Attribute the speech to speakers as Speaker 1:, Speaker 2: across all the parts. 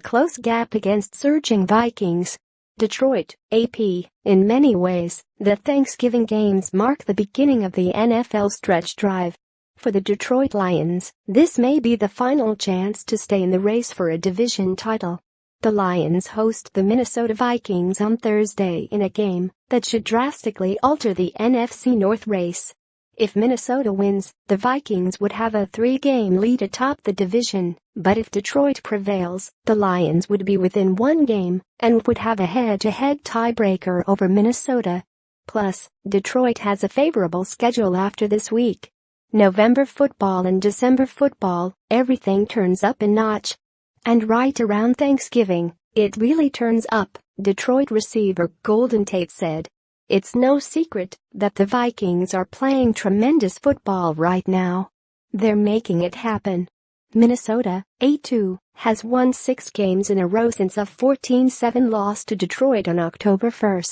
Speaker 1: close gap against surging Vikings. Detroit, AP. In many ways, the Thanksgiving games mark the beginning of the NFL stretch drive. For the Detroit Lions, this may be the final chance to stay in the race for a division title. The Lions host the Minnesota Vikings on Thursday in a game that should drastically alter the NFC North race. If Minnesota wins, the Vikings would have a 3-game lead atop the division, but if Detroit prevails, the Lions would be within 1 game and would have a head-to-head tiebreaker over Minnesota. Plus, Detroit has a favorable schedule after this week. November football and December football, everything turns up a notch. And right around Thanksgiving, it really turns up, Detroit receiver Golden Tate said. It's no secret that the Vikings are playing tremendous football right now. They're making it happen. Minnesota, 8-2, has won 6 games in a row since a 14-7 loss to Detroit on October 1.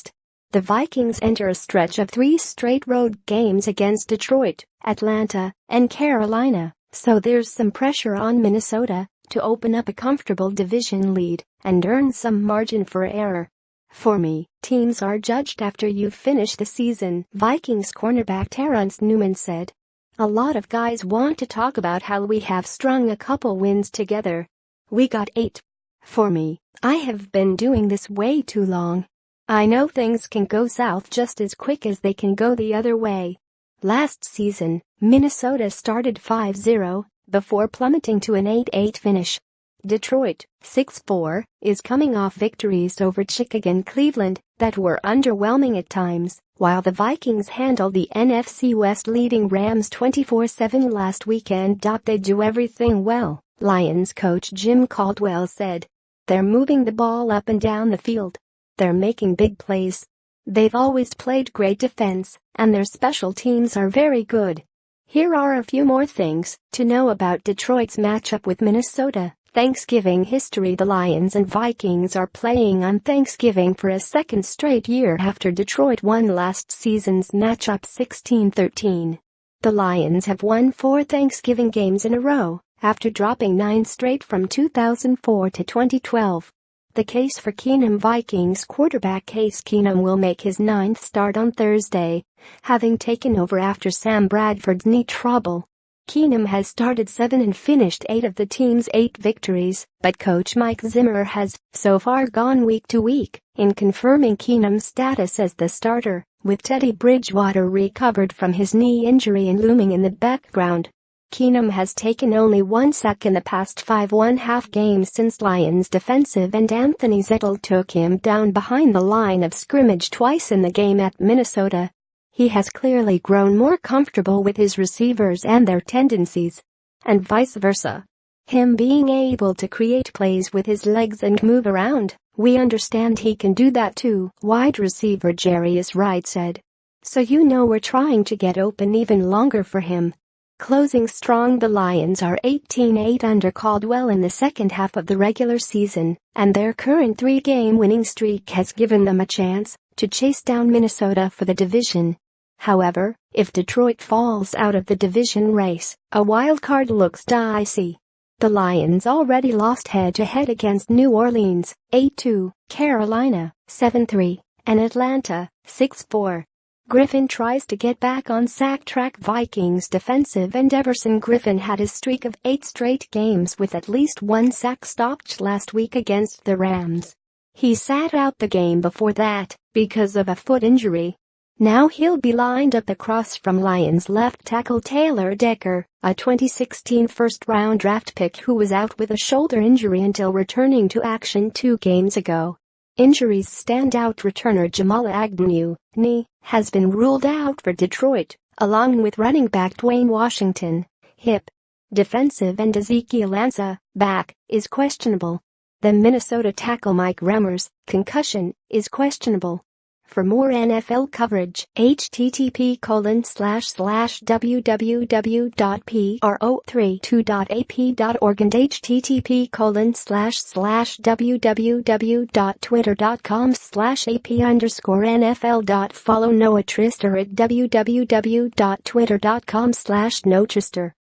Speaker 1: The Vikings enter a stretch of 3 straight road games against Detroit, Atlanta, and Carolina, so there's some pressure on Minnesota to open up a comfortable division lead and earn some margin for error. For me, teams are judged after you finish the season, Vikings cornerback Terrence Newman said. A lot of guys want to talk about how we have strung a couple wins together. We got 8. For me, I have been doing this way too long. I know things can go south just as quick as they can go the other way. Last season, Minnesota started 5-0 before plummeting to an 8-8 finish. Detroit, 6-4, is coming off victories over Chicago and Cleveland that were underwhelming at times, while the Vikings handled the NFC West leading Rams 24-7 last weekend. They do everything well, Lions coach Jim Caldwell said. They're moving the ball up and down the field. They're making big plays. They've always played great defense, and their special teams are very good. Here are a few more things to know about Detroit's matchup with Minnesota. Thanksgiving history. The Lions and Vikings are playing on Thanksgiving for a second straight year after Detroit won last season's matchup 16-13. The Lions have won 4 Thanksgiving games in a row after dropping 9 straight from 2004 to 2012. The case for Keenum. Vikings quarterback Case Keenum will make his 9th start on Thursday, having taken over after Sam Bradford's knee trouble. Keenum has started 7 and finished 8 of the team's 8 victories, but coach Mike Zimmer has, so far, gone week to week in confirming Keenum's status as the starter, with Teddy Bridgewater recovered from his knee injury and looming in the background. Keenum has taken only 1 sack in the past 5 1/2 games since Lions defensive end Anthony Zettel took him down behind the line of scrimmage twice in the game at Minnesota. He has clearly grown more comfortable with his receivers and their tendencies, and vice versa. Him being able to create plays with his legs and move around, we understand he can do that too, wide receiver Jarius Wright said. So we're trying to get open even longer for him. Closing strong. The Lions are 18-8 under Caldwell in the second half of the regular season, and their current 3-game winning streak has given them a chance to chase down Minnesota for the division. However, if Detroit falls out of the division race, a wild card looks dicey. The Lions already lost head-to-head against New Orleans, 8-2, Carolina, 7-3, and Atlanta, 6-4. Griffin tries to get back on sack track. Vikings defensive end Everson Griffin had his streak of 8 straight games with at least 1 sack stopped last week against the Rams. He sat out the game before that because of a foot injury. Now he'll be lined up across from Lions left tackle Taylor Decker, a 2016 first-round draft pick who was out with a shoulder injury until returning to action 2 games ago. Injuries. Standout returner Jamal Agnew, knee, has been ruled out for Detroit, along with running back Dwayne Washington, hip. Defensive end Ezekiel Ansah, back, is questionable. The Minnesota tackle Mike Remmers, concussion, is questionable. For more NFL coverage, http://www.pro32.ap.org and http://www.twitter.com/ap_NFL. Follow Noah Trister at www.twitter.com/NoTrister.